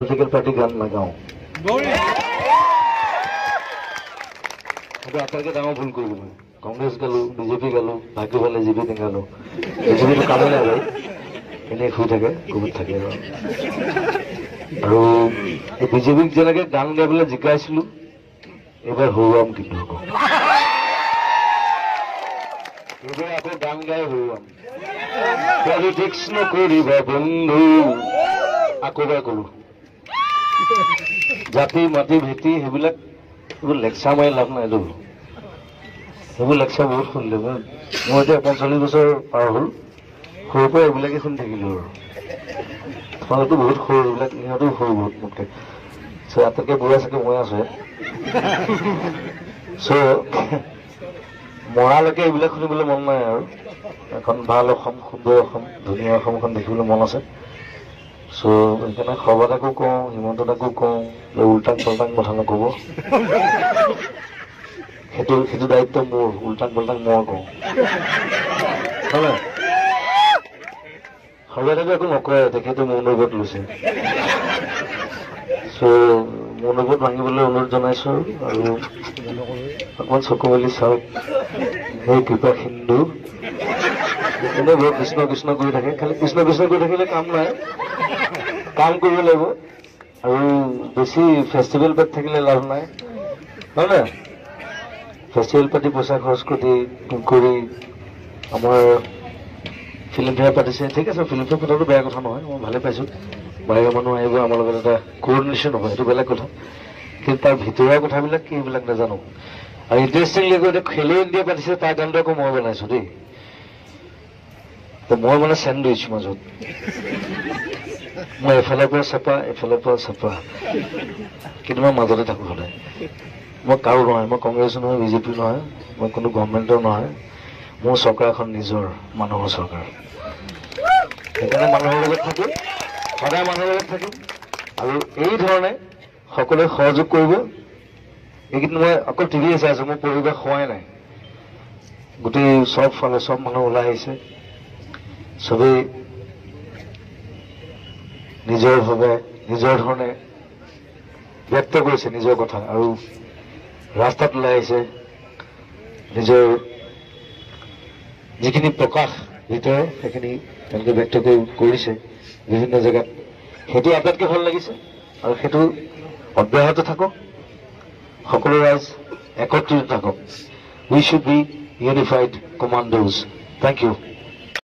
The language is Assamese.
পলিটিক্যাল পাৰ্টি গান নাগাওঁ সেইটো আটাইতকৈ ডাঙৰ ভুল কৰিলোঁ মই কংগ্ৰেছ গালোঁ বিজেপি গালোঁ ভাগ্য ভালে জিপি টেঙালোঁ বিজেপিটো কামেই নাই বাৰু এনেই শুই থাকে ক'ৰবাত থাকে আৰু এই বিজেপিক যেনেকৈ গান গাবলৈ জিকাইছিলোঁ এইবাৰ হৰুৱাম কিন্তু আকৌ এইবাৰ আকৌ গান গাই হৰুৱাম পলিটিক্স নকৰিবা বন্ধু আকৌ এবাৰ কৰোঁ জাতি মাটি ভেটি সেইবিলাক এইবোৰ লেকচাৰ মাৰি লাভ নাই সেইবোৰ লেকচাৰ বহুত শুনিলোঁ মই এতিয়া 45 বছৰ পাৰ হ'ল সৰুৰ পৰা এইবিলাকে শুনি থাকিলোঁ আৰু তোমালোকতো বহুত সৰু এইবিলাক ইহঁতো সৰু বহুত মোতকৈ চ' আটাইতকৈ বুঢ়া চাগে মই আছো চ' মৰালৈকে এইবিলাক শুনিবলৈ মন নাই আৰু এখন ভাল অসম সুন্দৰ অসম ধুনীয়া অসমখন দেখিবলৈ মন আছে চ' সেইকাৰণে সৰ্বদাকো কওঁ হিমন্ত দাকো কওঁ উল্টাং পাল্টাং কথা নক'ব সেইটো দায়িত্ব মোৰ উল্টাং পাল্টাং মই কওঁ হয় সৰ্বদাকো একো নকৰে তেখেতে মোৰ লগত লৈছে চ' মোৰ লগত ভাঙিবলৈ অনুৰোধ জনাইছোঁ আৰু অকণমান চকু মেলি চাওক সেই কৃপা সিন্ধু এনেই বৰ কৃষ্ণ কৃষ্ণ কৰি থাকে খালি কৃষ্ণ কৃষ্ণ কৰি থাকিলে কাম নাই কাম কৰিব লাগিব আৰু বেছি ফেষ্টিভেল পাতি থাকিলে লাভ নাই হয় নাই ফেষ্টিভেল পাতি পইচা খৰচ কৰি আমাৰ ফিল্মফেয়াৰ পাতিছে ঠিক আছে ফিল্মফেয়াৰ পতাটো বেয়া কথা নহয় মই ভালে পাইছোঁ বাহিৰৰ মানুহ আহিব আমাৰ লগত এটা কোঅৰ্ডিনেশ্যন হ'ব সেইটো বেলেগ কথা কিন্তু তাৰ ভিতৰুৱা কথাবিলাক কি এইবিলাক নাজানো আৰু ইণ্টাৰেষ্টিংলি কৈ এতিয়া খেলো ইণ্ডিয়া পাতিছে তাৰ গানটো আকৌ মই বনাইছোঁ দেই মই মানে চেণ্ডউইচ মাজত মই এফালৰ পৰা চেপা কিন্তু মই মাজতে থাকোঁ সদায় মই কাৰো নহয় মই কংগ্ৰেছো নহয় বিজেপি নহয় মই কোনো গভৰ্ণমেণ্টৰ নহয় মোৰ চৰকাৰখন নিজৰ মানুহৰ চৰকাৰ সেইকাৰণে মানুহৰ লগত থাকিম সদায় মানুহৰ লগত থাকিম আৰু এই ধৰণে সকলোৱে সহযোগ কৰিব এইকেইদিন মই অকল টিভি চাই আছোঁ মোৰ পৰিৱেশ হোৱাই নাই গোটেই চব ফালে চব মানুহ ওলাই আহিছে চবেই নিজৰভাৱে নিজৰ ধৰণে ব্যক্ত কৰিছে নিজৰ কথা আৰু ৰাস্তাত ওলাই আহিছে নিজৰ যিখিনি প্ৰকাশ ভিতৰৰ সেইখিনি তেওঁলোকে ব্যক্ত কৰিছে বিভিন্ন জেগাত সেইটো আটাইতকৈ ভাল লাগিছে আৰু সেইটো অব্যাহত থাকক সকলো ৰাইজ একত্ৰিত থাকক we should be unified commandos thank U